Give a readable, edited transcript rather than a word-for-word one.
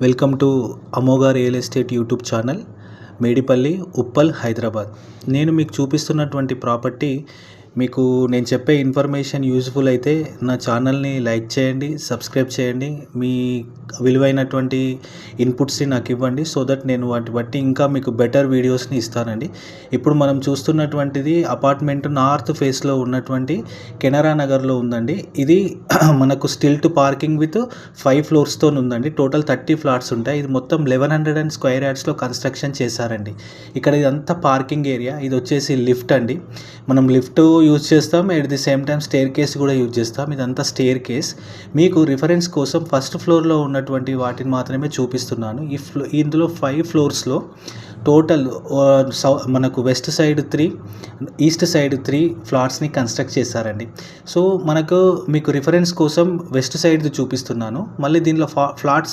Welcome to Amogha real estate YouTube channel, Medipally, Uppal, Hyderabad. నేను మీకు చూపిస్తున్నటువంటి ప్రాపర్టీ మీకు నేను చెప్పే ఇన్ఫర్మేషన్ యూజ్ఫుల్ అయితే నా ఛానల్ని లైక్ చేయండి, సబ్స్క్రైబ్ చేయండి. మీ విలువైనటువంటి ఇన్పుట్స్ని నాకు ఇవ్వండి, సో దట్ నేను వాటి బట్టి ఇంకా మీకు బెటర్ వీడియోస్ని ఇస్తానండి. ఇప్పుడు మనం చూస్తున్నటువంటిది అపార్ట్మెంట్ నార్త్ ఫేస్లో ఉన్నటువంటి కెనరా నగర్లో ఉందండి. ఇది మనకు స్టిల్ట్ పార్కింగ్ విత్ 5 ఫ్లోర్స్తో ఉందండి. టోటల్ 30 ఫ్లాట్స్ ఉంటాయి. ఇది మొత్తం 1100 స్క్వేర్ యార్డ్స్లో కన్స్ట్రక్షన్ చేశారండి. ఇక్కడ ఇదంతా పార్కింగ్ ఏరియా. ఇది వచ్చేసి లిఫ్ట్ అండి. మనం లిఫ్ట్ యూజ్ చేస్తాం, at the same time staircase కూడా యూజ్ చేస్తాం. ఇదంతా స్టేర్ కేస్. మీకు రిఫరెన్స్ కోసం ఫస్ట్ ఫ్లోర్లో ఉన్నటువంటి వాటిని మాత్రమే చూపిస్తున్నాను. ఇందులో 5 ఫ్లోర్స్లో టోటల్ మనకు వెస్ట్ సైడ్ 3, ఈస్ట్ సైడ్ 3 ఫ్లాట్స్ని కన్స్ట్రక్ట్ చేశారండి. సో మీకు రిఫరెన్స్ కోసం వెస్ట్ సైడ్ది చూపిస్తున్నాను. మళ్ళీ దీనిలో ఫ్లాట్స్